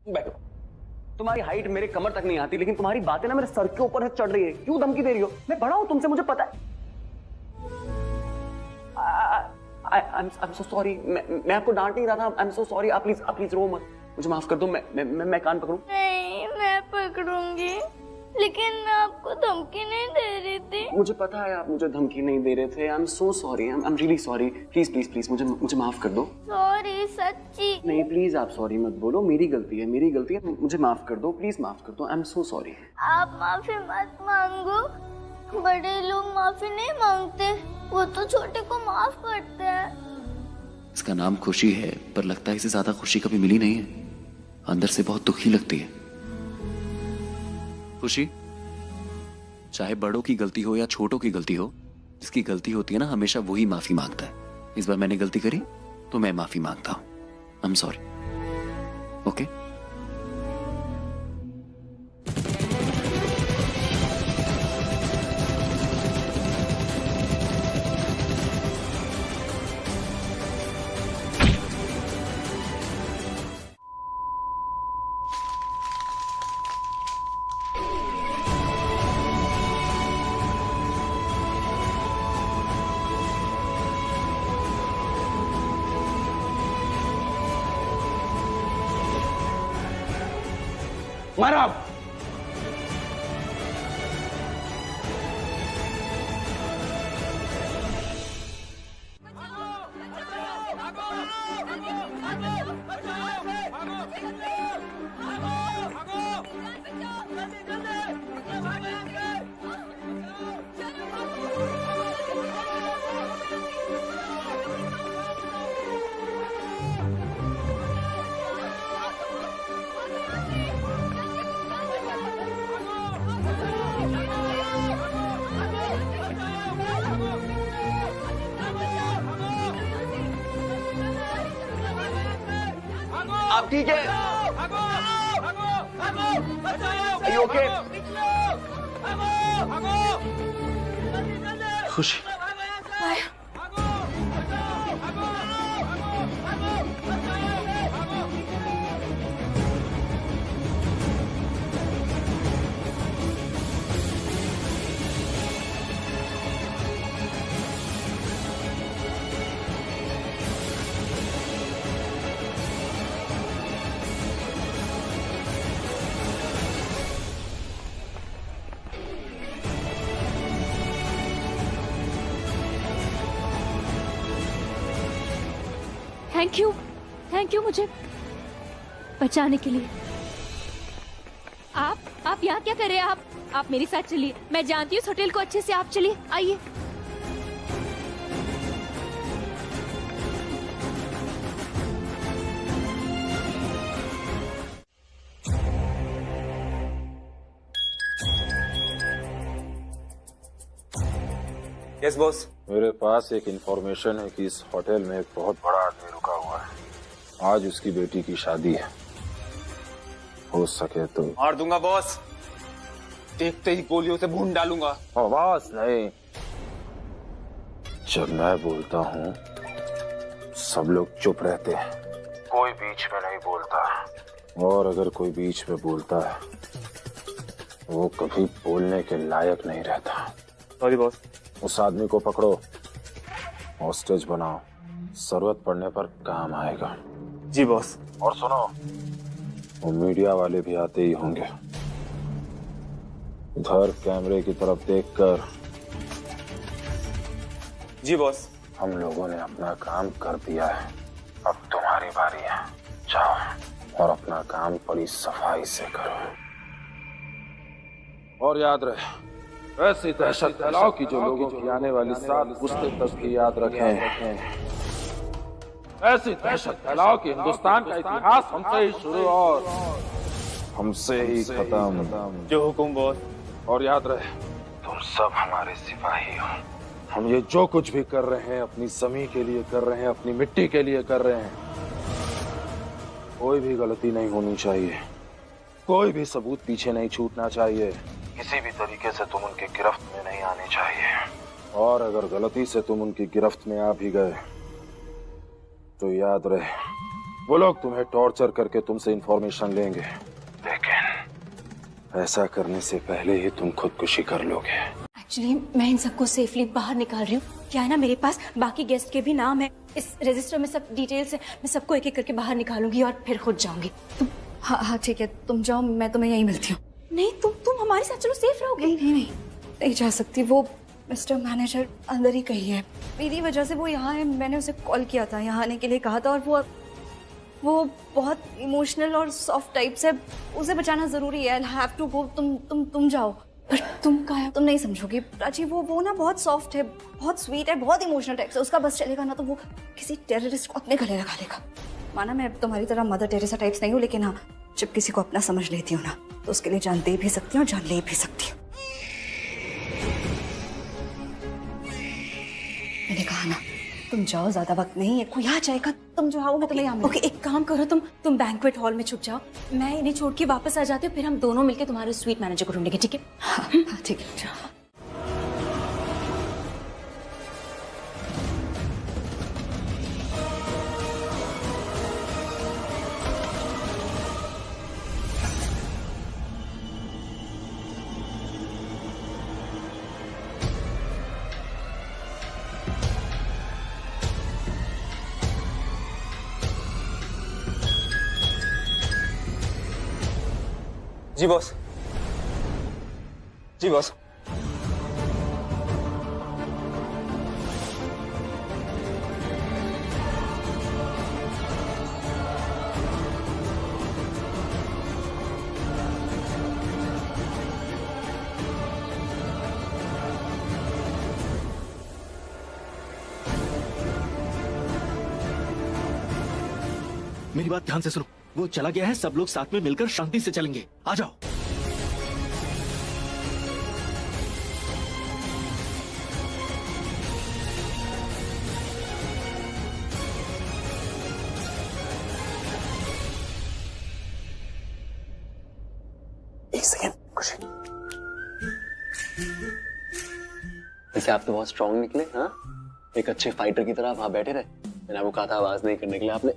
बैठो। तुम्हारी हाइट मेरे कमर तक नहीं आती, लेकिन तुम्हारी बातें ना मेरे सर के ऊपर से चढ़ रही है। क्यों धमकी दे रही हो? मैं बड़ा हूं तुमसे, मुझे पता है। I'm so sorry। मैं आपको डांट नहीं रहा था। I'm so sorry। आप प्लीज रो मत। मुझे माफ कर दो। मैं कान पकड़ूं? नहीं, मैं पकड़ूंगी, लेकिन मैं आपको धमकी नहीं दे रही थी। मुझे पता है आप मुझे धमकी नहीं दे रहे थे। I'm so sorry। I'm really sorry। Please मुझे माफ कर दो। सॉरी, सच्ची। नहीं प्लीज आप सॉरी मत बोलो। मेरी गलती है। मुझे माफ कर दो, प्लीज माफ कर दो। I'm so sorry। आप माफी मत मांगो। बड़े लोग माफी नहीं मांगते, वो तो छोटे को माफ करते हैं। इसका नाम खुशी है, पर लगता है इसे ज्यादा खुशी कभी मिली नहीं है। अंदर से बहुत दुखी लगती है। खुशी, चाहे बड़ों की गलती हो या छोटों की गलती हो, जिसकी गलती होती है ना, हमेशा वही माफी मांगता है। इस बार मैंने गलती करी तो मैं माफी मांगता हूं। I am sorry. ओके? मारो। आप ठीक है? Are you okay? खुशी, थैंक यू मुझे बचाने के लिए। आप यहाँ क्या कर रहे हैं? आप मेरे साथ चलिए। मैं जानती हूँ इस होटल को अच्छे से। आप चलिए, आइए। Yes boss. मेरे पास एक इंफॉर्मेशन है कि इस होटल में एक बहुत बड़ा आदमी रुका हुआ है। आज उसकी बेटी की शादी है। हो सके तो मार दूंगा बॉस। देखते ही गोलियों से भून डालूंगा। आवाज नहीं। जब मैं बोलता हूँ सब लोग चुप रहते हैं, कोई बीच में नहीं बोलता। और अगर कोई बीच में बोलता है वो कभी बोलने के लायक नहीं रहता। Sorry boss. उस आदमी को पकड़ो, हॉस्टेज बनाओ, जरूरत पड़ने पर काम आएगा। जी बॉस। और सुनो, वो मीडिया वाले भी आते ही होंगे। उधर कैमरे की तरफ देखकर। जी बॉस। हम लोगों ने अपना काम कर दिया है, अब तुम्हारी बारी है। जाओ और अपना काम बड़ी सफाई से करो। और याद रहे, ऐसी दहशत फैलाओ कि जो लोगों की आने वाली 7 पुश्ते तक की याद रखें। ऐसी दहशत फैलाओ कि हिंदुस्तान का इतिहास हमसे ही शुरू और हमसे ही खत्म। जो हुकुम बॉस। और याद रहे, तुम सब हमारे सिपाही हो। हम ये जो कुछ भी कर रहे हैं अपनी जमीन के लिए कर रहे हैं, अपनी मिट्टी के लिए कर रहे हैं। कोई भी गलती नहीं होनी चाहिए, कोई भी सबूत पीछे नहीं छूटना चाहिए। किसी भी तरीके से तुम उनकी गिरफ्त में नहीं आनी चाहिए। और अगर गलती से तुम उनकी गिरफ्त में आ भी गए तो याद रहे, वो लोग तुम्हें टॉर्चर करके तुमसे इंफॉर्मेशन लेंगे, लेकिन ऐसा करने से पहले ही तुम खुदकुशी कर लोगे। एक्चुअली मैं इन सबको सेफली बाहर निकाल रही हूँ। क्या है ना, मेरे पास बाकी गेस्ट के भी नाम है, इस रजिस्टर में सब डिटेल्स है। मैं सबको एक एक करके बाहर निकालूंगी और फिर खुद जाऊंगी। तुम हाँ ठीक है, तुम जाओ, मैं तुम्हें यहीं मिलती हूँ। नहीं, तुम हमारे साथ चलो, सेफ रहोगे। नहीं जा सकती। वो मिस्टर मैनेजर अंदर ही कहीं है, मेरी वजह से वो यहाँ है। मैंने उसे कॉल किया था, यहाँ आने के लिए कहा था, और वो बहुत इमोशनल और सॉफ्ट टाइप से, उसे बचाना जरूरी है। I have to go. तुम जाओ। पर तुम कहाँ हो? तुम नहीं समझोगी प्राची, वो ना बहुत सॉफ्ट है, बहुत स्वीट है, बहुत इमोशनल टाइप से। उसका बस चलेगा ना तो वो किसी टेररिस्ट को अपने गले लगा लेगा। माना मैं तुम्हारी तरह मदर टेरेसा टाइप्स नहीं हूँ, लेकिन हाँ, जब किसी को अपना समझ लेती हूँ ना, तो उसके लिए जान दे भी सकती हूँ और जान ले भी सकती हूँ। मैंने कहा ना, तुम जाओ, ज्यादा वक्त नहीं है, कोई आ जाएगा। तुम जो आओ, मैं तुम्हें यहाँ ओके, एक काम करो, तुम बैंक्वेट हॉल में छुप जाओ, मैं इन्हें छोड़ के वापस आ जाती हूँ, फिर हम दोनों मिलकर तुम्हारे स्वीट मैनेजर को ढूंढेंगे, ठीक है? हाँ ठीक है, जाओ। जी बॉस। जी बॉस। मेरी बात ध्यान से सुनो, वो चला गया है, सब लोग साथ में मिलकर शांति से चलेंगे। आ जाओ। एक सेकेंड, खुशी। वैसे आप तो बहुत स्ट्रांग निकले। हाँ, एक अच्छे फाइटर की तरह वहां बैठे रहे। मैंने आपको कहा था आवाज नहीं करने के लिए, आपने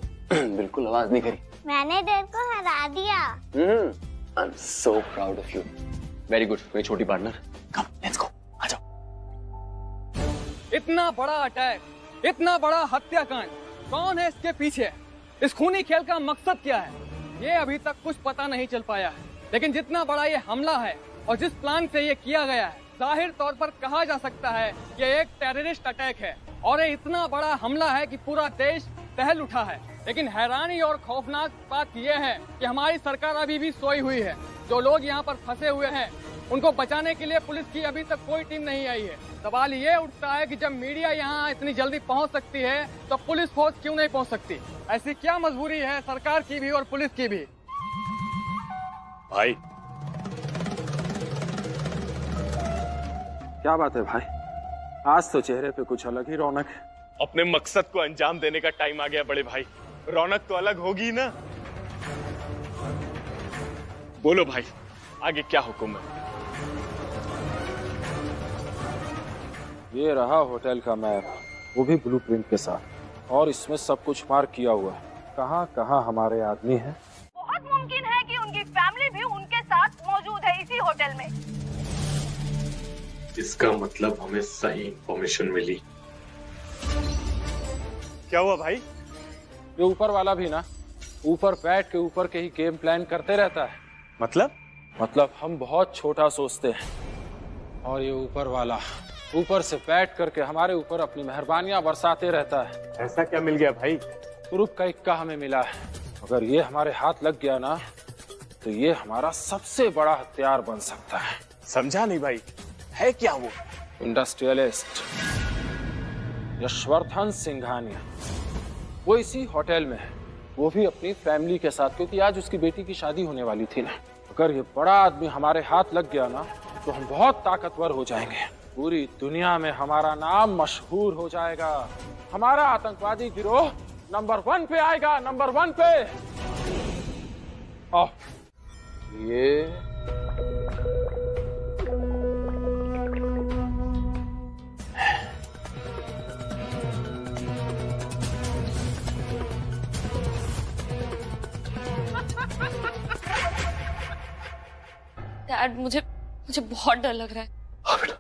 बिल्कुल आवाज नहीं करी। मैंने डर को हरा दिया। I am so proud of you. Very good, मेरी छोटी पार्टनर। कम, लेट्स गो, आ जाओ। इतना बड़ा अटैक, इतना बड़ा हत्याकांड, कौन है इसके पीछे? इस खूनी खेल का मकसद क्या है, ये अभी तक कुछ पता नहीं चल पाया है। लेकिन जितना बड़ा ये हमला है और जिस प्लान से ये किया गया है, जाहिर तौर पर कहा जा सकता है कि एक टेररिस्ट अटैक है और ये इतना बड़ा हमला है कि पूरा देश दहल उठा है। लेकिन हैरानी और खौफनाक बात यह है कि हमारी सरकार अभी भी सोई हुई है। जो लोग यहाँ पर फंसे हुए हैं, उनको बचाने के लिए पुलिस की अभी तक कोई टीम नहीं आई है। सवाल ये उठता है कि जब मीडिया यहाँ इतनी जल्दी पहुँच सकती है, तो पुलिस फोर्स क्यों नहीं पहुँच सकती? ऐसी क्या मजबूरी है सरकार की भी और पुलिस की भी? भाई क्या बात है भाई, आज तो चेहरे पे कुछ अलग ही रौनक है। अपने मकसद को अंजाम देने का टाइम आ गया बड़े भाई, रौनक तो अलग होगी ना। बोलो भाई, आगे क्या हुक्म है? ये रहा होटल का मैप, वो भी ब्लूप्रिंट के साथ, और इसमें सब कुछ मार्क किया हुआ है, कहाँ कहाँ हमारे आदमी हैं। बहुत मुमकिन है कि उनकी फैमिली भी उनके साथ मौजूद है इसी होटल में। इसका मतलब हमें सही इंफॉर्मेशन मिली। क्या हुआ भाई? ये ऊपर वाला भी ना ऊपर बैठ के ऊपर के ही गेम प्लान करते रहता है। मतलब हम बहुत छोटा सोचते हैं, और ये ऊपर वाला ऊपर से बैठ करके हमारे ऊपर अपनी मेहरबानियां बरसाते रहता है। ऐसा क्या मिल गया भाई? तुरुप का इक्का हमें मिला है। अगर ये हमारे हाथ लग गया ना, तो ये हमारा सबसे बड़ा हथियार बन सकता है। समझा नहीं भाई, है क्या वो? इंडस्ट्रियलिस्ट यशवर्धन सिंघानिया, वो इसी होटल में है, वो भी अपनी फैमिली के साथ, क्योंकि आज उसकी बेटी की शादी होने वाली थी ना। अगर ये बड़ा आदमी हमारे हाथ लग गया ना, तो हम बहुत ताकतवर हो जाएंगे, पूरी दुनिया में हमारा नाम मशहूर हो जाएगा। हमारा आतंकवादी गिरोह नंबर 1 पे आएगा, नंबर 1 पे। ये डैड मुझे बहुत डर लग रहा है। हाँ बेटा,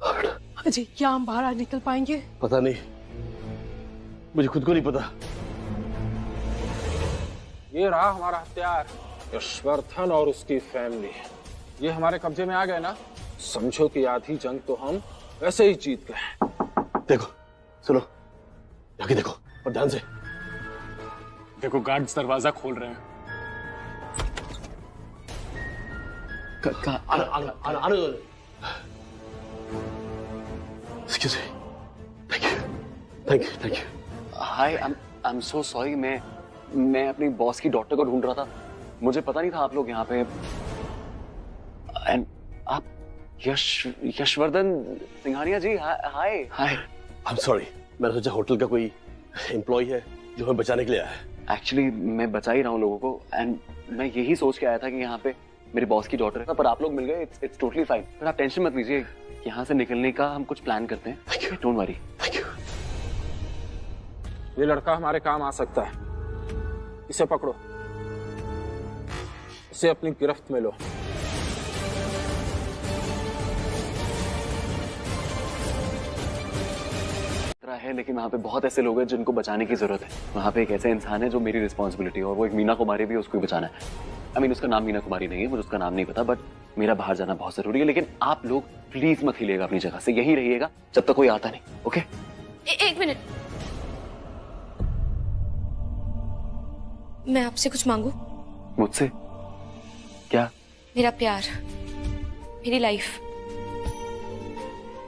हाँ बेटा। अजय, क्या हम बाहर आज निकल पाएंगे? पता नहीं, मुझे खुद को नहीं पता। ये रहा हमारा हथियार, यशवर्धन और उसकी फैमिली। ये हमारे कब्जे में आ गए ना, समझो कि आधी जंग तो हम वैसे ही जीत गए। देखो, सुनो, जाके देखो और ध्यान से देखो, गार्ड्स दरवाजा खोल रहे हैं। Excuse me. Thank you. Hi, I'm so sorry. मैं अपनी बॉस की डॉटर को ढूंढ रहा था। मुझे पता नहीं था आप लोग यहाँ पे। And आप यशवर्धन सिंघानिया जी, हाय। I'm sorry. मैंने सोचा होटल का कोई एम्प्लॉय है जो हमें बचाने के लिए आया है। एक्चुअली मैं बचा ही रहा हूँ लोगों को, एंड मैं यही सोच के आया था कि यहाँ पे मेरे बॉस की डॉटर है, पर आप लोग मिल गए। It's totally fine. पर आप टेंशन मत लीजिए, यहाँ से निकलने का हम कुछ प्लान करते हैं। Don't worry. Thank you. ये लड़का हमारे काम आ सकता है, इसे पकड़ो, इसे अपनी गिरफ्त में लो। है, लेकिन वहाँ पे बहुत ऐसे लोग हैं जिनको बचाने की जरूरत है। वहाँ पे एक ऐसा इंसान है जो मेरी रिस्पॉन्सिबिलिटी है, और वो एक मीना कुमारी भी है, उसको भी बचाना है। उसका नाम मीना कुमारी नहीं है, मुझे उसका नाम नहीं पता, बट मेरा बाहर जाना बहुत जरूरी है। लेकिन आप लोग प्लीज मत हिलिएगा अपनी जगह से, यही रहिएगा जब तक कोई आता नहीं। ओके? एक मिनट, मैं आपसे कुछ मांगू? मुझसे? क्या? मेरा प्यार, मेरी लाइफ,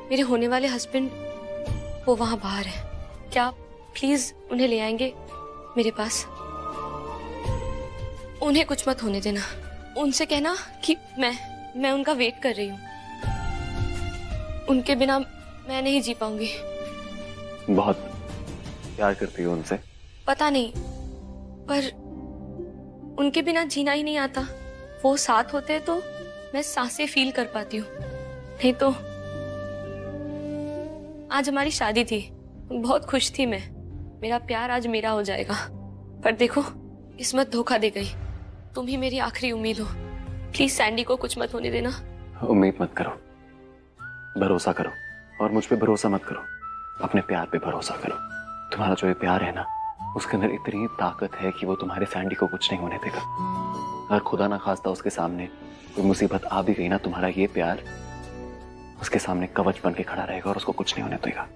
मेरे होने वाले हस्बैंड वो वहां बाहर है। क्या आप प्लीज उन्हें ले आएंगे मेरे पास? उन्हें कुछ मत होने देना। उनसे कहना कि मैं उनका वेट कर रही हूँ। उनके बिना मैं नहीं जी पाऊंगी। बहुत प्यार करती हो उनसे? पता नहीं, पर उनके बिना जीना ही नहीं आता। वो साथ होते तो मैं सांसें फील कर पाती हूँ, नहीं तो। आज हमारी शादी थी, बहुत खुश थी मैं। मेरा प्यार आज मेरा हो जाएगा, पर देखो किस्मत धोखा दे गई। तुम ही मेरी आखिरी उम्मीद हो। प्लीज सैंडी को कुछ मत होने देना। उम्मीद मत करो, भरोसा करो, और मुझ पे भरोसा मत करो, अपने प्यार पे भरोसा करो। तुम्हारा जो ये प्यार है ना, उसके अंदर इतनी ताकत है कि वो तुम्हारे सैंडी को कुछ नहीं होने देगा। अगर खुदा ना खास्ता उसके सामने कोई मुसीबत आ भी गई ना, तुम्हारा ये प्यार उसके सामने कवच बन के खड़ा रहेगा और उसको कुछ नहीं होने देगा।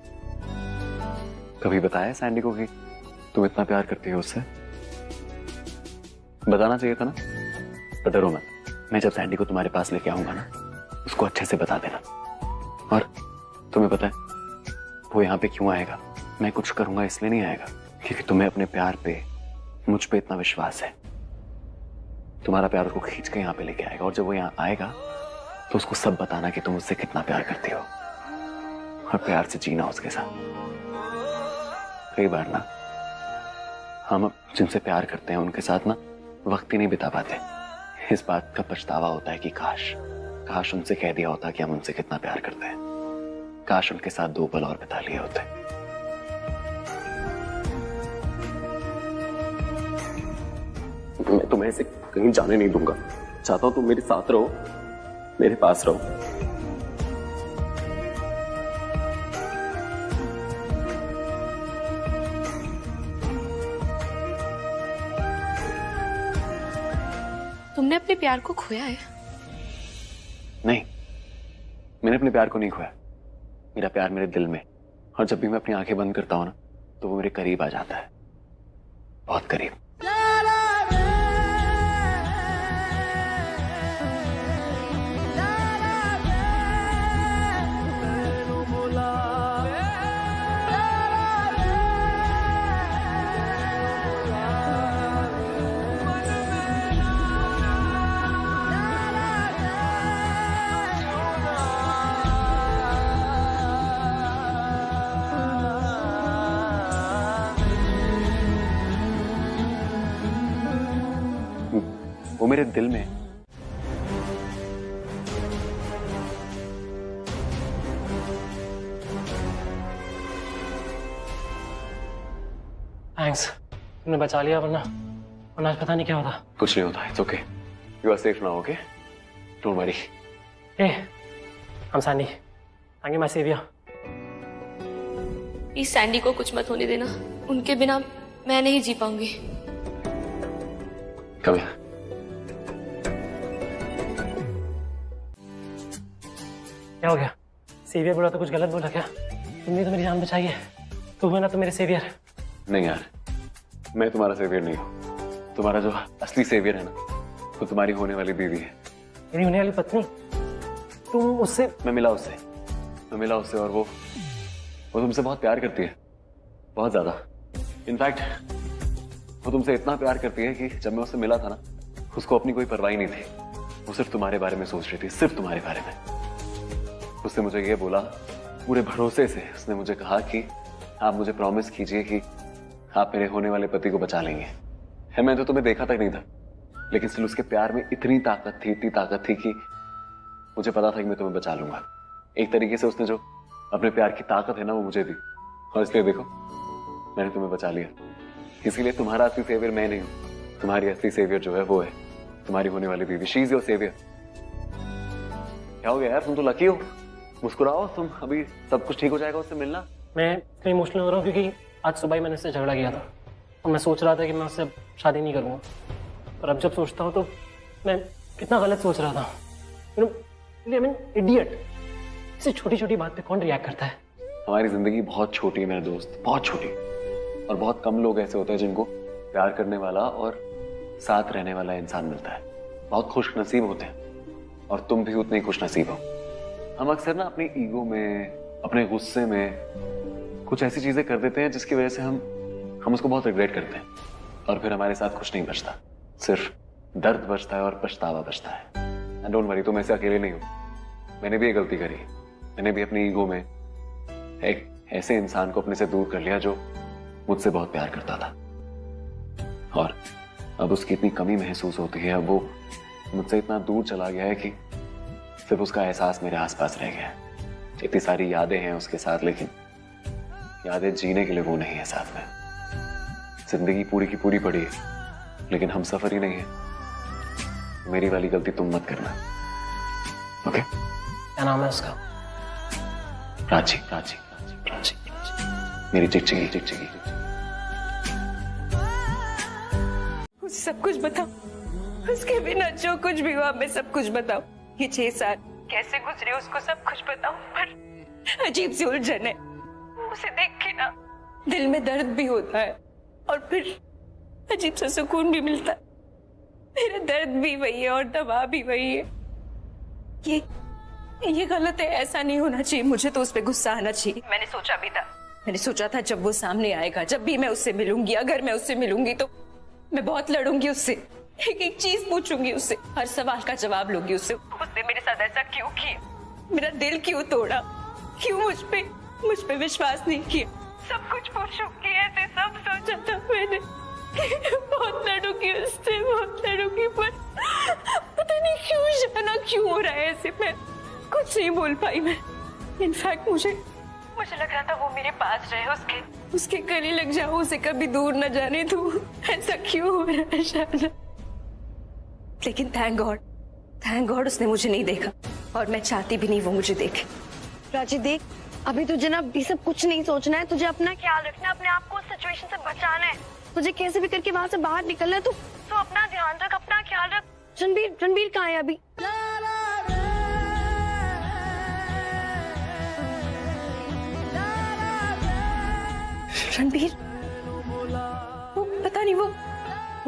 कभी बताया सैंडी को कि तुम इतना प्यार करती हो उससे? बताना चाहिए था ना। पर डरो मत, मैं जब सैंडी को तुम्हारे पास लेके आऊंगा ना, उसको अच्छे से बता देना। और तुम्हें पता है वो यहाँ पे क्यों आएगा? मैं कुछ करूंगा इसलिए नहीं आएगा, क्योंकि तुम्हें अपने प्यार पे, मुझ पे इतना विश्वास है। तुम्हारा प्यार उसको खींच के यहाँ पे लेके आएगा, और जब वो यहाँ आएगा तो उसको सब बताना कि तुम उससे कितना प्यार करती हो, और प्यार से जीना उसके साथ। कई बार ना हम जिनसे प्यार करते हैं उनके साथ ना वक्त ही नहीं बिता पाते। इस बात का पछतावा होता है कि काश उनसे कह दिया होता कि हम उनसे कितना प्यार करते हैं। काश उनके साथ 2 पल और बिता लिए होते। मैं तुम्हें ऐसे कहीं जाने नहीं दूंगा। चाहता हूं तुम मेरे साथ रहो, मेरे पास रहो। तुमने अपने प्यार को खोया है? नहीं, मैंने अपने प्यार को नहीं खोया। मेरा प्यार मेरे दिल में, और जब भी मैं अपनी आंखें बंद करता हूं ना, तो वो मेरे करीब आ जाता है, बहुत करीब। वो मेरे दिल में। थैंक्स, तुमने बचा लिया, वरना आज पता नहीं क्या होता। कुछ नहीं होता, it's okay. You are safe now, okay? Don't worry. Hey, I'm Sandy. Thank you, my savior. Please Sandy को कुछ मत होने देना, उनके बिना मैं नहीं जी पाऊंगी। कम here. क्या हो गया? सेवियर बोला तो कुछ गलत बोला क्या? तुमने तो मेरी जान बचाई है, तुम है ना तो मेरे सेवियर। नहीं यार, मैं तुम्हारा सेवियर नहीं हूँ। तुम्हारा जो असली सेवियर है ना, वो तुम्हारी होने वाली बीवी है। मेरी होने वाली पत्नी? तुम उससे? मैं मिला उससे और वो तुमसे बहुत प्यार करती है, बहुत ज्यादा। इनफैक्ट वो तुमसे इतना प्यार करती है कि जब मैं उससे मिला था ना, उसको अपनी कोई परवाह नहीं थी। वो सिर्फ तुम्हारे बारे में सोच रही थी, सिर्फ तुम्हारे बारे में। उसने मुझे ये बोला पूरे भरोसे से, उसने मुझे कहा कि आप मुझे प्रॉमिस कीजिए कि आप मेरे होने वाले पति को बचा लेंगे। है, मैं तो तुम्हें देखा तक नहीं था, लेकिन सिर्फ उसके प्यार में इतनी ताकत थी कि मुझे पता था कि मैं तुम्हें बचा लूंगा। एक तरीके से उसने जो अपने प्यार की ताकत है ना, वो मुझे दी, और इसलिए देखो मैंने तुम्हें बचा लिया। इसीलिए तुम्हारा असली सेवियर मैं नहीं हूं, तुम्हारी असली सेवियर जो है वो है तुम्हारी होने वाली बीवी। She is your saviour. क्या हो गया यार, तुम तो लकी हो, मुस्कुराओ तुम, अभी सब कुछ ठीक हो जाएगा उससे मिलना। मैं इतना इमोशनल हो रहा हूँ क्योंकि आज सुबह ही मैंने उससे झगड़ा किया था और मैं सोच रहा था कि मैं उससे शादी नहीं करूँगा, और अब जब सोचता हूँ तो मैं कितना गलत सोच रहा था। इडियट। इससे छोटी छोटी बात पे कौन रिएक्ट करता है? हमारी जिंदगी बहुत छोटी है मेरे दोस्त, बहुत छोटी, और बहुत कम लोग ऐसे होते हैं जिनको प्यार करने वाला और साथ रहने वाला इंसान मिलता है। बहुत खुश नसीब होते हैं, और तुम भी उतने ही खुश नसीब हो। हम अक्सर ना अपनी ईगो में, अपने गुस्से में कुछ ऐसी चीजें कर देते हैं जिसकी वजह से हम उसको बहुत रिग्रेट करते हैं, और फिर हमारे साथ कुछ नहीं बचता, सिर्फ दर्द बचता है और पछतावा बचता है। एंड डोंट वरी, तुम ऐसे अकेले नहीं हो। मैंने भी ये गलती करी, मैंने भी अपनी ईगो में एक ऐसे इंसान को अपने से दूर कर लिया जो मुझसे बहुत प्यार करता था, और अब उसकी इतनी कमी महसूस होती है। अब वो मुझसे इतना दूर चला गया है कि सिर्फ उसका एहसास मेरे आसपास रह गया है। इतनी सारी यादें हैं उसके साथ, लेकिन यादें जीने के लिए वो नहीं है साथ में। जिंदगी पूरी की पूरी पड़ी है, लेकिन हम सफर ही नहीं है। मेरी वाली गलती तुम मत करना, ओके? क्या नाम है उसका? प्राची। प्राची प्राची मेरी चिकचिकी। मुझे सब कुछ बताओ, उसके बिना जो कुछ भी हुआ मैं सब कुछ बताओ। ये 6 साल कैसे गुजरे उसको सब कुछ बताओ, पर अजीब सी उलझन है। उसे देख के ना दिल में दर्द भी होता है और फिर अजीब सा सुकून भी मिलता है। मेरा दर्द भी वही है और दवा भी वही है। ये गलत है, ऐसा नहीं होना चाहिए। मुझे तो उस पर गुस्सा आना चाहिए। मैंने सोचा भी था, मैंने सोचा था जब वो सामने आएगा, जब भी मैं उससे मिलूंगी, अगर मैं उससे मिलूंगी तो मैं बहुत लड़ूंगी उससे, एक चीज पूछूंगी उससे, हर सवाल का जवाब लूंगी उससे। उसने मेरे साथ ऐसा क्यों किया? मेरा दिल क्यों तोड़ा? क्यों मुझ पे विश्वास नहीं किया? सब कुछ पूछूंगी, ऐसे सब सोचा था मैंने। बहुत लड़ूंगी उससे, बहुत लड़ूंगी, पर पता नहीं क्यों जाना क्यों हो रहा है ऐसे। मैं कुछ नहीं बोल पाई। मैं इनफैक्ट मुझे लग रहा था वो मेरे पास रहे, उसके गले लग जाओ, उसे कभी दूर न जाने दूं। ऐसा क्यों हो रहा है शाना? लेकिन थैंक गॉड उसने मुझे नहीं देखा, और मैं चाहती भी नहीं वो मुझे देखे। प्राची देख, अभी तुझे ना ये सब कुछ नहीं सोचना है, तुझे अपना ख्याल रखना है, अपने आप को उस सिचुएशन से बचाना है। तुझे कैसे भी करके वहां से बाहर निकलना है। तो अपना ध्यान रख, अपना ख्याल रख। रणबीर कहाँ है अभी? रणबीर वो पता नहीं, वो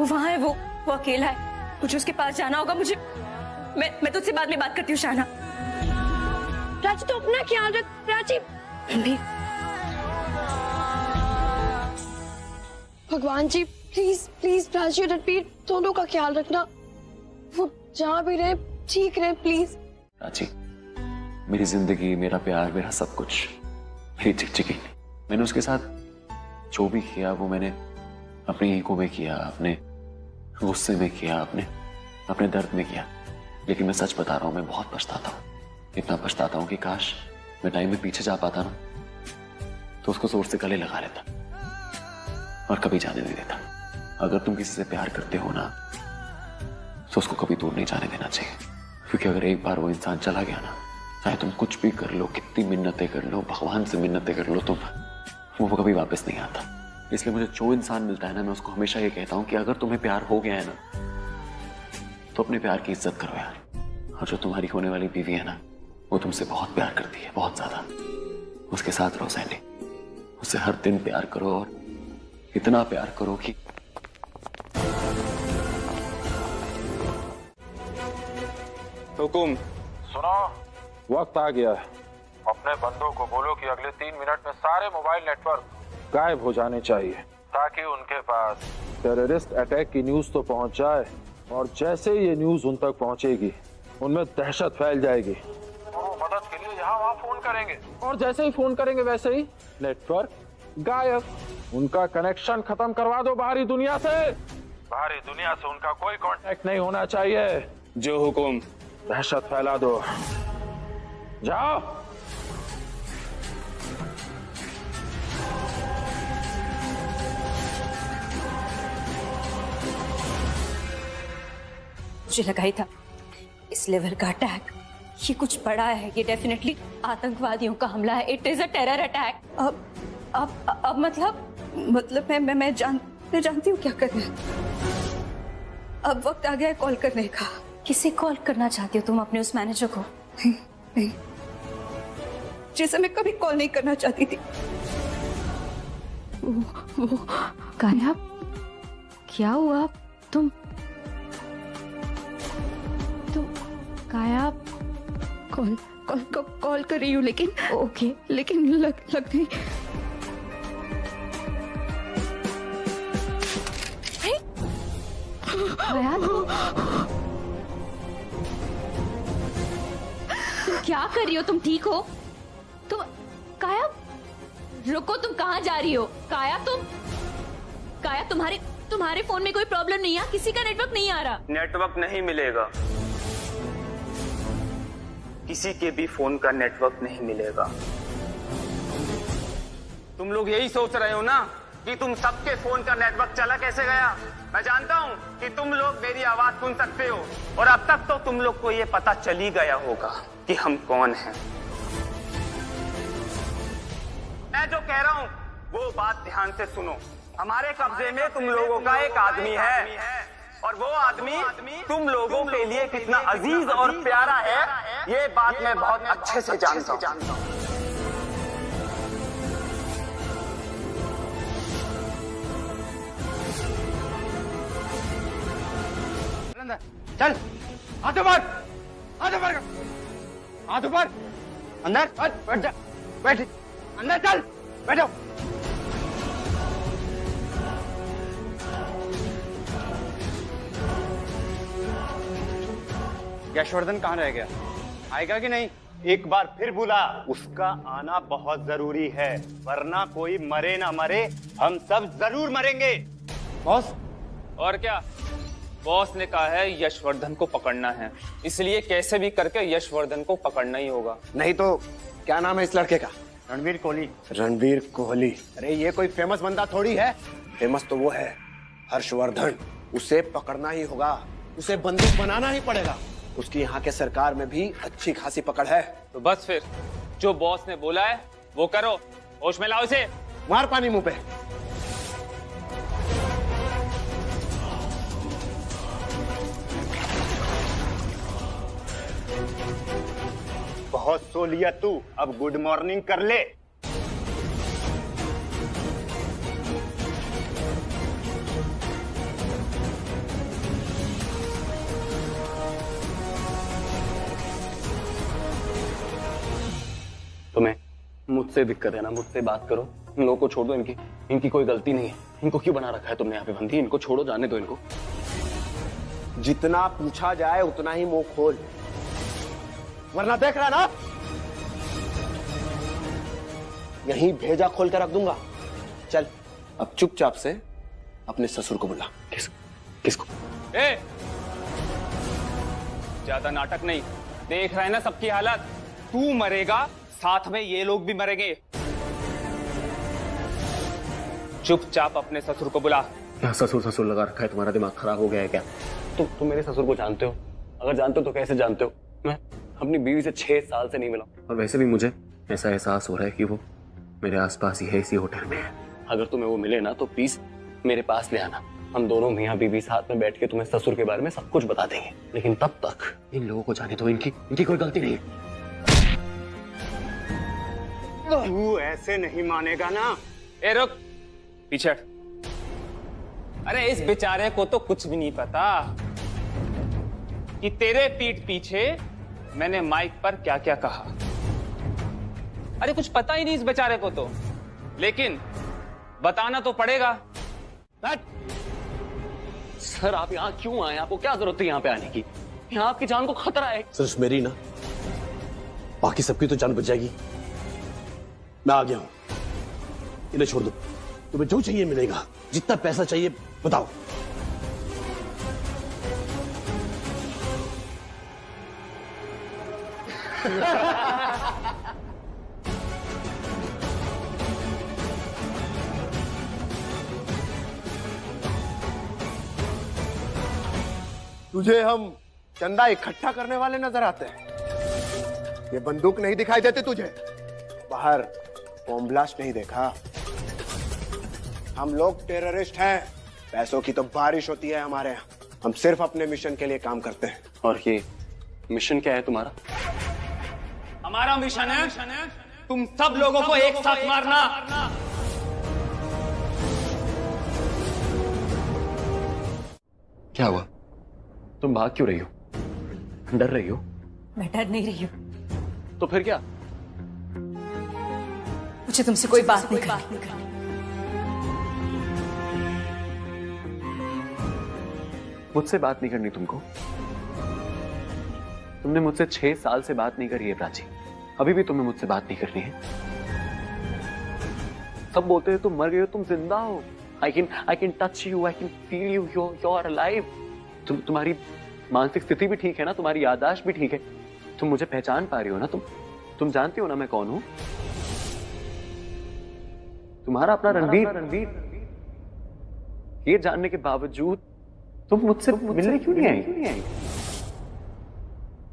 वहां है, वो अकेला है। मुझे उसके पास जाना होगा। मैं तुझसे बाद में बात करती हूँ शाना। प्राची तो अपना ख्याल रख। प्राची, रणबीर, भगवान जी प्लीज प्राची और रणबीर दोनों का ख्याल रखना। वो जहाँ भी रहे ठीक रहे प्लीज। प्राची, मेरी जिंदगी, मेरा प्यार, मेरा सब कुछ, मेरी चिकचिकी, मैंने उसके साथ जो भी किया वो मैंने अपनी ईगो में किया, अपने गुस्से में किया, अपने दर्द में किया। लेकिन मैं सच बता रहा हूँ, मैं बहुत पछताता हूँ, इतना पछताता हूँ कि काश मैं टाइम में पीछे जा पाता ना, तो उसको जोर से गले लगा लेता और कभी जाने नहीं देता। अगर तुम किसी से प्यार करते हो ना, तो उसको कभी दूर नहीं जाने देना चाहिए। क्योंकि अगर एक बार वो इंसान चला गया ना, चाहे तुम कुछ भी कर लो, कितनी मिन्नतें कर लो, भगवान से मिन्नतें कर लो, तुम वो कभी वापस नहीं आता। इसलिए मुझे जो इंसान मिलता है ना, मैं उसको हमेशा ये कहता हूँ कि अगर तुम्हें प्यार हो गया है ना, तो अपने प्यार की इज्जत करो यार। और जो तुम्हारी होने वाली बीवी है ना, वो तुमसे बहुत प्यार करती है, बहुत ज्यादा। उसके साथ रहो सैंडी, उससे हर दिन प्यार करो, और इतना प्यार करो कि हुकुम सुनो, वक्त आ गया है। अपने बंदों को बोलो कि अगले 3 मिनट में सारे मोबाइल नेटवर्क गायब हो जाने चाहिए, ताकि उनके पास टेररिस्ट अटैक की न्यूज तो पहुंच जाए, और जैसे ही ये न्यूज उन तक पहुंचेगी उनमें दहशत फैल जाएगी और वो मदद के लिए यहाँ वहाँ फोन करेंगे, और जैसे ही फोन करेंगे वैसे ही नेटवर्क गायब। उनका कनेक्शन खत्म करवा दो बाहरी दुनिया से। बाहरी दुनिया से उनका कोई कांटेक्ट नहीं होना चाहिए। जो हुकुम। दहशत फैला दो, जाओ। मुझे लगा ही था इस लेवल का अटैक ये कुछ बड़ा है, ये डेफिनेटली आतंकवादियों का हमला है। It is a terror attack. अब मतलब मैं जानती हूँ क्या करना है। अब वक्त आ गया है कॉल करने का। किसे कॉल करना चाहती हो तुम? अपने उस मैनेजर को? नहीं, जैसे मैं कभी कॉल नहीं करना चाहती थी। वो काया, क्या हुआ? तुम काया कॉल कर रही हूँ, लेकिन ओके, लेकिन लग नहीं। काया, तुम क्या कर रही हो? तुम ठीक हो? तुम काया रुको, तुम कहाँ जा रही हो? काया तुम्हारे फोन में कोई प्रॉब्लम नहीं है? किसी का नेटवर्क नहीं आ रहा? नेटवर्क नहीं मिलेगा, किसी के भी फोन का नेटवर्क नहीं मिलेगा। तुम लोग यही सोच रहे हो ना कि तुम सबके फोन का नेटवर्क चला कैसे गया। मैं जानता हूं कि तुम लोग मेरी आवाज सुन सकते हो, और अब तक तो तुम लोग को ये पता चल ही गया होगा कि हम कौन हैं। मैं जो कह रहा हूं वो बात ध्यान से सुनो। हमारे कब्जे में तुम लोगों का एक आदमी है, और वो आदमी तुम लोगों के लिए कितना अजीज और प्यारा है, ये बात मैं बहुत अच्छे से जानता हूं। चल, हाथ ऊपर, हाथ ऊपर, हाथ ऊपर, अंदर बैठ जा, बैठ, अंदर चल, बैठो। यशवर्धन कहाँ रह गया? आएगा कि नहीं? एक बार फिर बुला, उसका आना बहुत जरूरी है, वरना कोई मरे ना मरे, हम सब जरूर मरेंगे। बॉस? और क्या, बॉस ने कहा है यशवर्धन को पकड़ना है, इसलिए कैसे भी करके यशवर्धन को पकड़ना ही होगा। नहीं तो क्या नाम है इस लड़के का? रणवीर कोहली। रणवीर कोहली? अरे ये कोई फेमस बंदा थोड़ी है। फेमस तो वो है हर्षवर्धन। उसे पकड़ना ही होगा, उसे बंदूक बनाना ही पड़ेगा। उसकी यहाँ के सरकार में भी अच्छी खासी पकड़ है। तो बस फिर जो बॉस ने बोला है वो करो। होश में लाओ इसे। मार पानी मुंह पे। बहुत सो लिया तू, अब गुड मॉर्निंग कर ले। तुम्हें मुझसे दिक्कत है ना, मुझसे बात करो। इन लोगों को छोड़ दो, इनकी कोई गलती नहीं है। इनको क्यों बना रखा है तुमने यहाँ पे बंदी? इनको छोड़ो, जाने दो इनको। जितना पूछा जाए उतना ही मुंह खोल, वरना देख रहा ना यहीं भेजा खोल कर रख दूंगा। चल अब चुपचाप से अपने ससुर को बुला। किसको? ज्यादा नाटक नहीं, देख रहे हैं ना सबकी हालत। तू मरेगा, साथ में ये लोग भी मरेंगे। चुपचाप अपने ससुर को बुला। क्या ससुर लगा रखा है? तुम्हारा दिमाग खराब हो गया है क्या? तुम मेरे ससुर को जानते हो? अगर जानते हो तो कैसे जानते हो? मैं अपनी बीवी से 6 साल से नहीं मिला, और वैसे भी मुझे ऐसा एहसास हो रहा है कि वो मेरे आसपास ही है, इसी होटल में है। अगर तुम्हें वो मिले ना तो प्लीज मेरे पास ले आना। हम दोनों मियाँ बीवी साथ में बैठ के तुम्हें ससुर के बारे में सब कुछ बता देंगे, लेकिन तब तक इन लोगों को जाने दो, इनकी कोई गलती नहीं। तू ऐसे नहीं मानेगा ना। ए रुक, पीछे हट। अरे इस बेचारे को तो कुछ भी नहीं पता कि तेरे पीठ पीछे मैंने माइक पर क्या क्या कहा। अरे कुछ पता ही नहीं इस बेचारे को तो, लेकिन बताना तो पड़ेगा। सर आप यहाँ क्यों आए? आपको क्या जरूरत है यहाँ पे आने की? यहाँ आपकी जान को खतरा है। सिर्फ मेरी ना, बाकी सबकी तो जान बच जाएगी। मैं आ गया हूं, इन्हें छोड़ दो। तुम्हें जो चाहिए मिलेगा, जितना पैसा चाहिए बताओ। तुझे हम चंदा इकट्ठा करने वाले नजर आते हैं। ये बंदूक नहीं दिखाई देती तुझे? बाहर बॉम्ब ब्लास्ट नहीं देखा? हम लोग टेररिस्ट हैं। पैसों की तो बारिश होती है हमारे यहाँ। हम सिर्फ अपने मिशन के लिए काम करते हैं। और ये मिशन क्या है तुम्हारा? हमारा मिशन है तुम सब लोगों को एक साथ मारना। क्या हुआ? तुम भाग क्यों रही हो? डर रही हो? मैं डर नहीं रही हूँ। तो फिर क्या? मुझे तुमसे कोई बात नहीं करनी। मुझसे बात नहीं करनी तुमको? तुमने मुझसे 6 साल से बात नहीं करी है प्राची, अभी भी तुम्हें मुझसे बात नहीं करनी है? सब बोलते हैं तुम मर गए हो, तुम जिंदा हो। I can touch you, I can feel you, you're alive. तुम्हारी मानसिक स्थिति भी ठीक है ना? तुम्हारी याददाश्त भी ठीक है? तुम मुझे पहचान पा रही हो ना? तुम जानती हो ना मैं कौन हूं? तुम्हारा अपना रणवीर। ये जानने के बावजूद तुम मुझसे मिलने क्यों नहीं आई?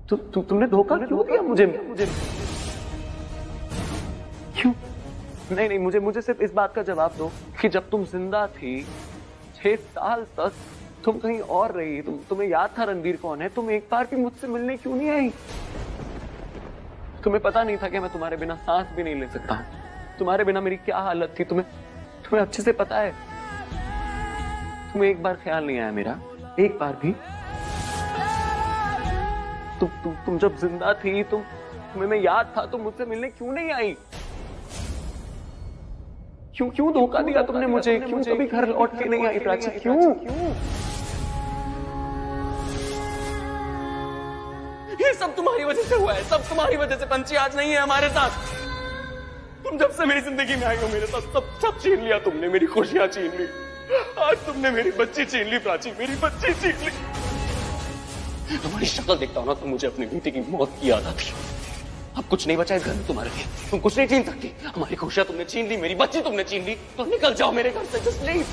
तुमने धोखा क्यों दिया मुझे? क्यों? नहीं, मुझे सिर्फ इस बात का जवाब दो कि जब तुम जिंदा थी 6 साल तक तुम कहीं और रही, तुम्हें याद था रणवीर कौन है? तुम एक बार भी मुझसे मिलने क्यों नहीं आई? तुम्हें पता नहीं था कि मैं तुम्हारे बिना सांस भी नहीं ले सकता हूं? तुम्हारे बिना मेरी क्या हालत थी तुम्हें अच्छे से पता है। तुम्हें एक बार ख्याल नहीं आया मेरा? एक बार भी? तुम जब जिंदा थी तुम्हें मैं याद था, तुम मुझसे मिलने क्यों नहीं आई? क्यों धोखा दिया तुमने मुझे? क्यों कभी घर लौट के नहीं आई प्राची? क्यों? ये सब तुम्हारी वजह से हुआ है, सब तुम्हारी वजह से। पंची आज नहीं है हमारे साथ। तुम जब से मेरी जिंदगी में आई हो मेरे साथ सब छीन लिया तुमने। मेरी खुशियां छीन ली, आज तुमने मेरी बच्ची छीन ली प्राची, मेरी बच्ची छीन ली। तुम्हारी शक्ल देखता हूं ना तो मुझे अपनी बेटी की मौत की याद आती है। अब कुछ नहीं बचा इस घर में तुम्हारे लिए, तुम कुछ नहीं छीन सकती। हमारी खुशियां तुमने छीन ली, मेरी बच्ची तुमने छीन ली, तो निकल जाओ मेरे घर से, जस्ट लीव।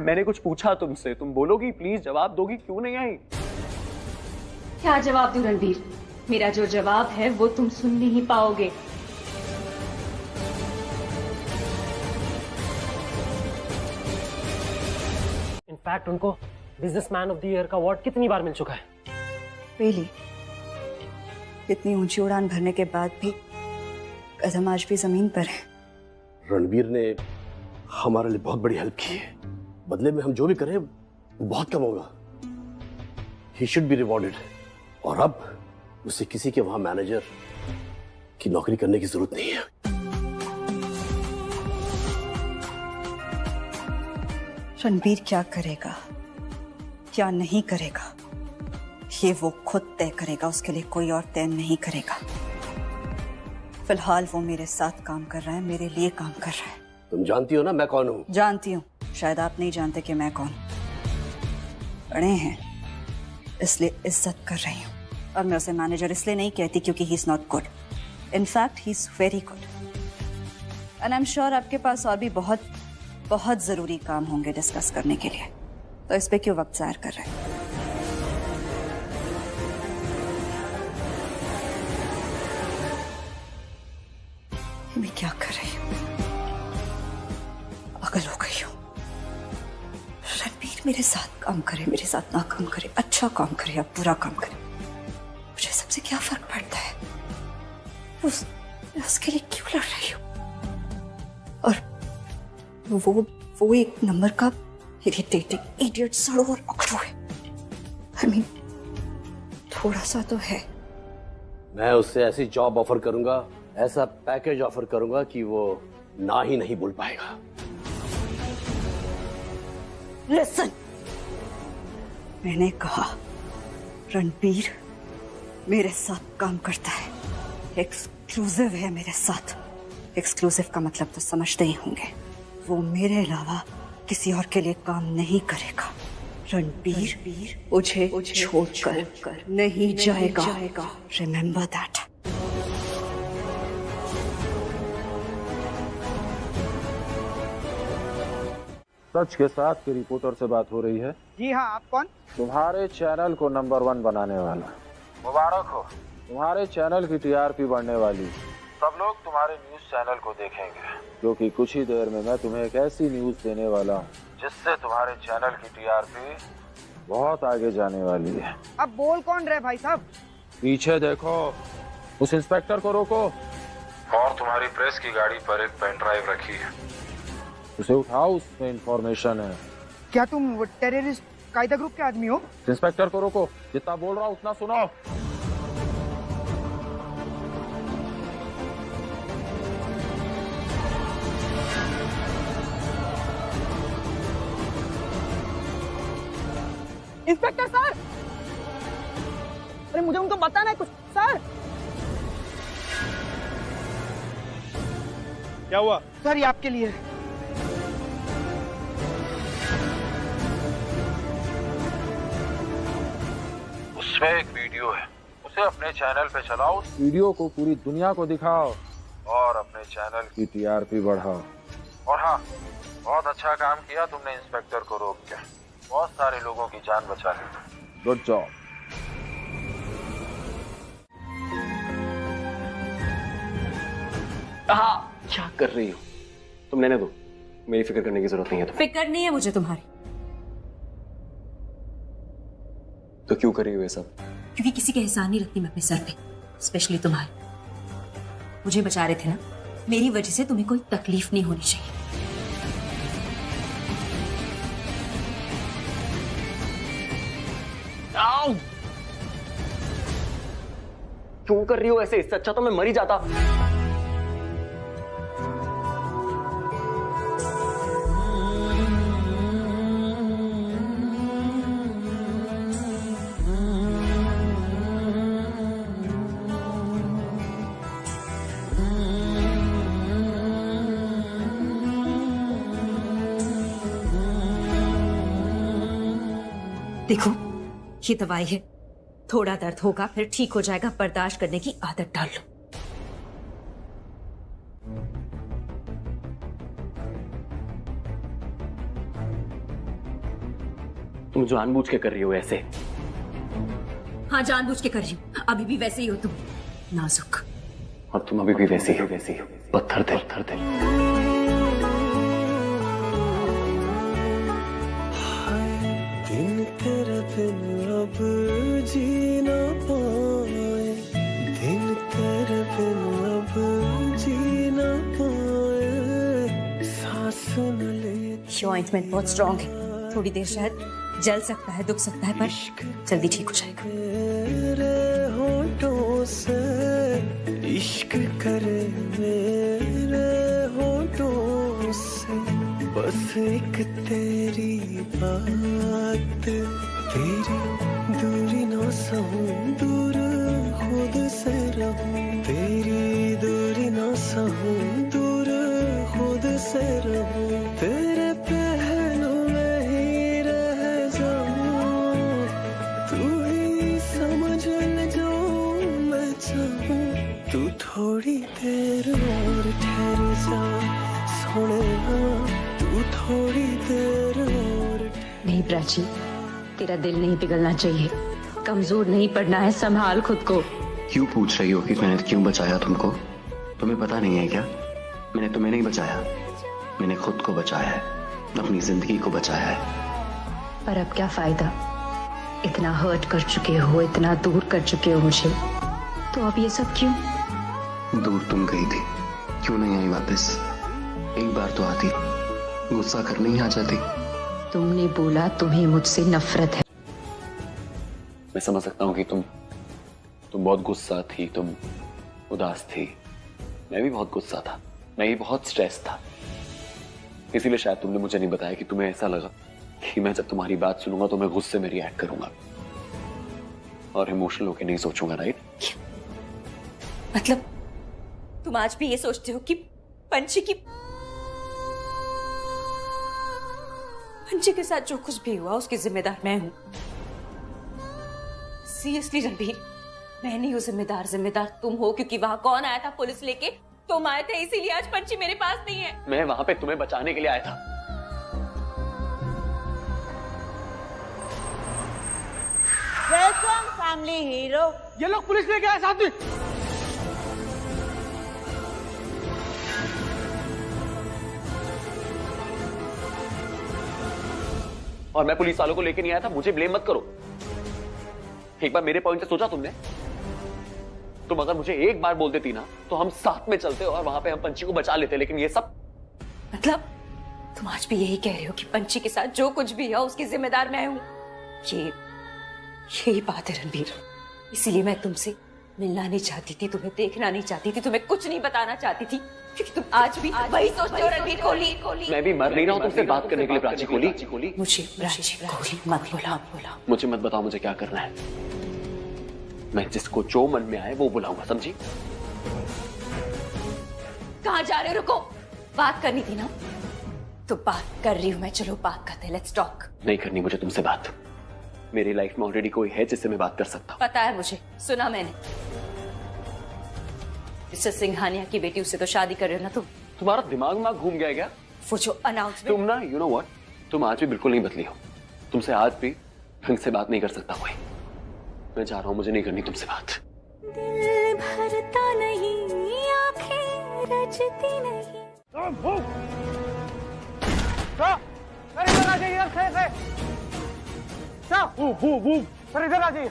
मैंने कुछ पूछा तुमसे, तुम बोलोगी? प्लीज जवाब दोगी? क्यों नहीं आई? क्या जवाब दूं रणवीर? मेरा जो जवाब है वो तुम सुन नहीं पाओगे। इनफैक्ट उनको बिजनेसमैन ऑफ द ईयर का अवार्ड कितनी बार मिल चुका है। रियली? इतनी ऊंची उड़ान भरने के बाद भी कदम आज भी जमीन पर है। रणवीर ने हमारे लिए बहुत बड़ी हेल्प की है, बदले में हम जो भी करें वो बहुत कम होगा। He should be rewarded. और अब उसे किसी के वहां मैनेजर की नौकरी करने की जरूरत नहीं है। रणवीर क्या करेगा, क्या नहीं करेगा, ये वो खुद तय करेगा। उसके लिए कोई और तय नहीं करेगा। फिलहाल वो मेरे साथ काम कर रहा है, मेरे लिए काम कर रहा है। तुम जानती हो ना मैं कौन हूं? जानती हूँ, शायद आप नहीं जानते कि मैं कौन। बड़े हैं इसलिए इज्जत कर रही हूँ, और मैं उसे मैनेजर इसलिए नहीं कहती क्योंकि he is not good. In fact he is very good. And I am sure आपके पास और भी बहुत बहुत जरूरी काम होंगे डिस्कस करने के लिए, तो इस पे क्यों वक्त ज़ाहिर कर रहे हैं? मैं क्या कर रही हूँ? पागल हो गई हूँ। रणबीर मेरे साथ काम करे, मेरे साथ ना काम करे, अच्छा काम करे या बुरा काम करे, मुझे सबसे क्या फर्क पड़ता है? उसके लिए क्यों लड़ रही हूँ? और वो एक नंबर का इरिटेटिंग इडियट सड़ो और अकड़ू है। I mean, थोड़ा सा तो है। मैं उससे ऐसी जॉब ऑफर करूंगा, ऐसा पैकेज ऑफर करूंगा कि वो ना ही नहीं बोल पाएगा। लिसन, मैंने कहा रणबीर मेरे साथ काम करता है, एक्सक्लूसिव है मेरे साथ। एक्सक्लूसिव का मतलब तो समझते ही होंगे, वो मेरे अलावा किसी और के लिए काम नहीं करेगा। रणबीर मुझे छोड़कर नहीं जाएगा। Remember that. सच के साथ की रिपोर्टर से बात हो रही है। जी हाँ, आप कौन? तुम्हारे चैनल को नंबर 1 बनाने वाला। मुबारक हो, तुम्हारे चैनल की टीआरपी बढ़ने वाली। सब लोग तुम्हारे न्यूज चैनल को देखेंगे, क्योंकि कुछ ही देर में मैं तुम्हें एक ऐसी न्यूज देने वाला हूँ जिससे तुम्हारे चैनल की टीआरपी बहुत आगे जाने वाली है। अब बोल कौन रहे भाई साहब? पीछे देखो, उस इंस्पेक्टर को रोको। और तुम्हारी प्रेस की गाड़ी पर एक पेन ड्राइव रखी है, उसे उठाओ, उसमें इंफॉर्मेशन है। क्या तुम टेररिस्ट कायदा ग्रुप के आदमी हो? इंस्पेक्टर को रोको, जितना बोल रहा हूँ उतना सुनो। इंस्पेक्टर सर, अरे मुझे उनको बताना है कुछ। सर क्या हुआ? सर ये आपके लिए। उसमें एक वीडियो है, उसे अपने चैनल पे चलाओ, उस वीडियो को पूरी दुनिया को दिखाओ और अपने चैनल की टीआरपी बढ़ाओ। और हाँ, बहुत अच्छा काम किया तुमने इंस्पेक्टर को रोक के, बहुत सारे लोगों की जान बचा ली। Good job. क्या कर रही हो तुम? लेने दो, मेरी फिक्र करने की जरूरत नहीं है। फिक्र नहीं है मुझे तुम्हारी। तो क्यों कर रही हो ये सब? क्योंकि किसी के एहसान नहीं रखती मैं अपने सर पे, स्पेशली तुम्हारे। मुझे बचा रहे थे ना, मेरी वजह से तुम्हें कोई तकलीफ नहीं होनी चाहिए। क्यों कर रही हो ऐसे? इससे अच्छा तो मैं मर ही जाता। देखो, ये दवाई है, थोड़ा दर्द होगा फिर ठीक हो जाएगा, बर्दाश्त करने की आदत डाल लो। तुम जानबूझ के कर रही हो ऐसे? हाँ, जानबूझ के कर रही हूँ। अभी भी वैसे ही हो तुम, नाजुक। और तुम अभी भी वैसे ही हो, पत्थर दिल। दिन तेरे बिन अब जी ना पाए, दिन तेरे बिन अब जी ना पाए, सांस न ले। ये ऑइंटमेंट बहुत स्ट्रॉन्ग है, थोड़ी देर शायद जल सकता है, दुख सकता है, पर जल्दी ठीक हो जाएगा। मेरे होठों से इश्क करे, मेरे होठों से बस एक तेरी बात, तेरी दूरी ना सहूं, दूर खुद से रहूं, तेरी दूरी ना सहूं, दूर खुद से रहूं, तेरे पहलू में ही रह जाऊं, तू ही समझ ले जो मैं चाहूं, तू थोड़ी देर और ठहर जा सोने, तू थोड़ी देर और। नहीं प्राची, तेरा दिल नहीं पिघलना चाहिए, कमजोर नहीं पड़ना है, संभाल खुद को। क्यों पूछ रही हो कि मैंने क्यों बचाया तुमको? तुम्हें पता नहीं है क्या? मैंने तुम्हें नहीं बचाया, मैंने खुद को बचाया है, अपनी जिंदगी को बचाया है। पर अब क्या फायदा, इतना हर्ट कर चुके हो, इतना दूर कर चुके हो मुझे, तो अब ये सब क्यों? दूर तुम गई थी, क्यों नहीं आई वापस? एक बार तो आती, गुस्सा करने ही आ जाती। तुमने बोला तुम्हें मुझसे नफरत है। मैं समझ सकता हूँ कि तुम बहुत गुस्सा थी, तुम उदास थी। मैं भी बहुत गुस्सा था, मैं भी बहुत स्ट्रेस था। इसीलिए शायद तुमने मुझे नहीं बताया कि तुम्हें ऐसा लगा कि मैं जब तुम्हारी बात सुनूंगा तो मैं गुस्से में रिएक्ट करूंगा और इमोशनल होकर नहीं सोचूंगा, राइट? मतलब तुम आज भी ये सोचते हो कि पंछी के साथ जो कुछ भी हुआ उसकी जिम्मेदार मैं हूं? सीरियसली रणबीर, मैं नहीं हूं जिम्मेदार। जिम्मेदार तुम हो, क्योंकि वहां कौन आया था पुलिस लेके? तुम आए थे, इसीलिए आज पंछी मेरे पास नहीं है। मैं वहां पे तुम्हें बचाने के लिए आया था। Welcome family hero. ये लोग पुलिस लेके आए साथ में। और मैं पुलिस वालों को लेके नहीं आया था, मुझे ब्लेम मत करो। एक बार मेरे पॉइंट से सोचा तुमने? तुम अगर मुझे एक बार बोल देती ना तो हम साथ में चलते और वहां पे हम पंछी को बचा लेते, लेकिन ये सब मतलब तुम आज भी यही कह रहे हो कि पंछी के साथ जो कुछ भी है उसकी जिम्मेदार मैं हूं? यही बात है रणबीर, इसीलिए मैं तुमसे मिलना नहीं चाहती थी, तुम्हें देखना नहीं चाहती थी, तुम्हें कुछ नहीं बताना चाहती थी, क्योंकि तुम आज भी वही सोचते हो रणबीर कोहली। मैं भी मर नहीं रहा हूं तुमसे बात करने के लिए प्राची कोहली। मुझे प्राची कोहली मत बोला। मुझे मत बताओ मुझे क्या करना है। मैं जिसको जो मन में आए वो बुलाऊंगा, समझी? कहाँ जा रहे हो? रुको, बात करनी थी ना? तो बात कर रही हूं मैं, चलो बात करते हैं, लेट्स टॉक। नहीं करनी मुझे तुमसे बात। मेरी लाइफ में ऑलरेडी कोई है जिससे मैं बात कर सकता हूँ। पता है मुझे, सुना मैंने। मिस्टर सिंघानिया की बेटी, उससे तो शादी कर रहे हो ना तुम? तुम्हारा दिमाग में घूम गया क्या? वो जो अनाउंसमेंट। तुम ना, यू नो व्हाट, तुम आज भी बिल्कुल नहीं बदली हो। तुमसे आज भी ढंग से बात नहीं कर सकता कोई। मैं जा रहा हूँ, मुझे नहीं करनी तुमसे बात। दिल भरता नहीं, आंखें रचती नहीं। इधर आ जाइए, सर इधर आ जाइए।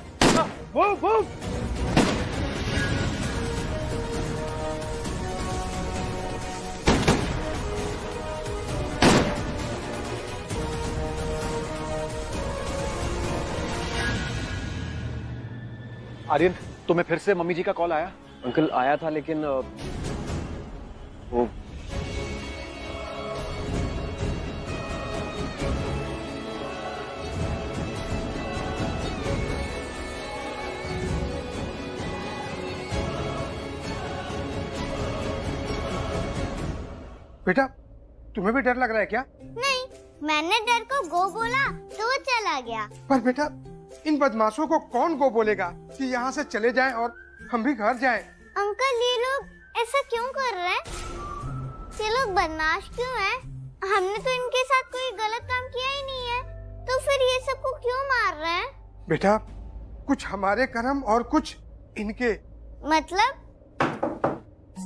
आर्यन, तुम्हें फिर से मम्मी जी का कॉल आया? अंकल आया था, लेकिन वो बेटा, तुम्हें भी डर लग रहा है क्या? नहीं, मैंने डर को गो बोला तो वो चला गया। पर बेटा, इन बदमाशों को कौन गो बोलेगा कि यहाँ से चले जाएं और हम भी घर जाएं? अंकल, ये लोग ऐसा क्यों कर रहे हैं? ये लोग बदमाश क्यों हैं? हमने तो इनके साथ कोई गलत काम किया ही नहीं है, तो फिर ये सबको क्यों मार रहे हैं? बेटा, कुछ हमारे कर्म और कुछ इनके। मतलब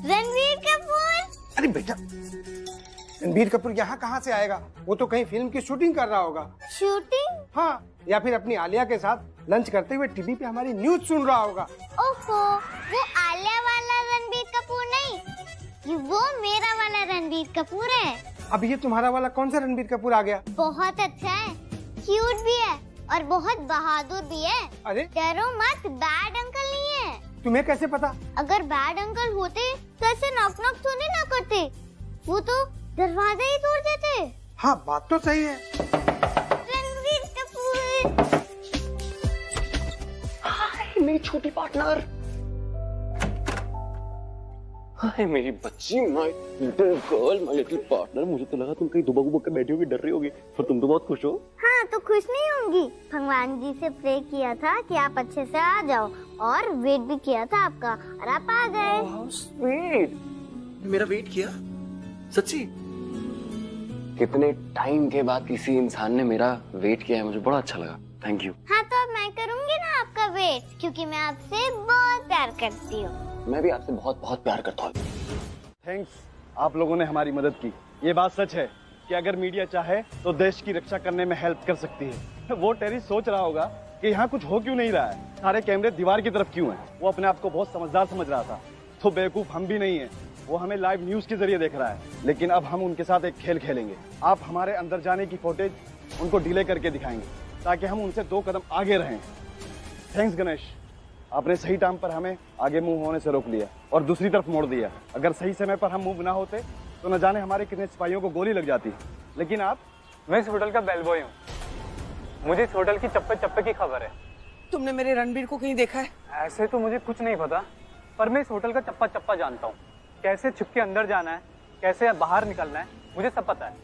रणबीर कपूर? अरे बेटा, रणबीर कपूर यहाँ कहाँ से आएगा? वो तो कहीं फिल्म की शूटिंग कर रहा होगा। शूटिंग? हाँ, या फिर अपनी आलिया के साथ लंच करते हुए टीवी पे हमारी न्यूज सुन रहा होगा। ओहो, वो आलिया वाला रणबीर कपूर नहीं, ये वो मेरा वाला रणबीर कपूर है। अब ये तुम्हारा वाला कौन सा रणबीर कपूर आ गया? बहुत अच्छा है, क्यूट भी है और बहुत बहादुर भी है। अरे डरो मत, बैड अंकल नहीं है। तुम्हें कैसे पता? अगर बैड अंकल होते तो ऐसे नॉक नॉक थोड़ी ना करते, वो तो दरवाजा ही तोड़ देते। हाँ, बात तो सही है। रणबीर कपूर। हाय मेरी छोटी पार्टनर, हाय मेरी बच्ची, my little girl, my little partner. मुझे तो लगा तुम कहीं दुबक दुबक के बैठी होगी, डर रही होगी, पर तुम तो बहुत खुश हो। हाँ, तो खुश नहीं होंगी। भगवान जी से प्रे किया था कि आप अच्छे से आ जाओ, और वेट भी किया था आपका, और आप आ गए। How sweet. मेरा वेट किया? सच्ची? कितने टाइम के बाद किसी इंसान ने मेरा वेट किया है, मुझे बड़ा अच्छा लगा। Thank you. हाँ, तो अब मैं करूँगी ना आपका वेट, क्योंकि मैं आपसे बहुत प्यार करती हूँ। मैं भी आपसे बहुत बहुत प्यार करता हूँ। थैंक्स आप लोगों ने हमारी मदद की। ये बात सच है कि अगर मीडिया चाहे तो देश की रक्षा करने में हेल्प कर सकती है। वो टेरी सोच रहा होगा कि यहाँ कुछ हो क्यों नहीं रहा है, सारे कैमरे दीवार की तरफ क्यों हैं। वो अपने आप को बहुत समझदार समझ रहा था, तो बेवकूफ हम भी नहीं है। वो हमें लाइव न्यूज के जरिए देख रहा है। लेकिन अब हम उनके साथ एक खेल खेलेंगे। आप हमारे अंदर जाने की फुटेज उनको डिले करके दिखाएंगे ताकि हम उनसे 2 कदम आगे रहें। थैंक्स गणेश, आपने सही टाइम पर हमें आगे मूव होने से रोक लिया और दूसरी तरफ मोड़ दिया। अगर सही समय पर हम मूव ना होते तो न जाने हमारे कितने सिपाहियों को गोली लग जाती। लेकिन आप? मैं इस होटल का बेल बॉय हूँ। मुझे इस होटल की चप्पे चप्पे की खबर है। तुमने मेरे रणबीर को कहीं देखा है? ऐसे तो मुझे कुछ नहीं पता, पर मैं इस होटल का चप्पा चप्पा जानता हूँ। कैसे छुप के अंदर जाना है, कैसे बाहर निकलना है, मुझे सब पता है।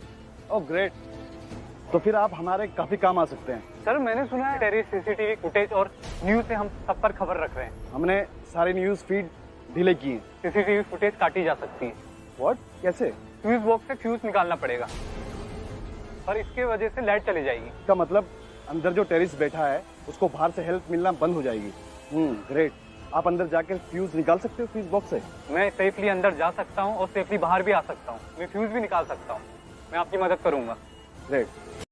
ओह ग्रेट, तो फिर आप हमारे काफी काम आ सकते हैं। सर मैंने सुना है टेरी सीसीटीवी फुटेज और न्यूज से हम सब पर खबर रख रहे हैं। हमने सारे न्यूज फीड डिले किए। सीसीटीवी फुटेज काटी जा सकती है। व्हाट? कैसे? फ्यूज बॉक्स से फ्यूज निकालना पड़ेगा और इसके वजह से लाइट चली जाएगी। इसका मतलब अंदर जो टेरिस बैठा है उसको बाहर से हेल्प मिलना बंद हो जाएगी। ग्रेट, आप अंदर जाकर फ्यूज निकाल सकते हो फ्यूज बॉक्स से? मैं सेफली अंदर जा सकता हूँ और सेफली बाहर भी आ सकता हूँ। मैं फ्यूज भी निकाल सकता हूँ। मैं आपकी मदद करूंगा। ग्रेट।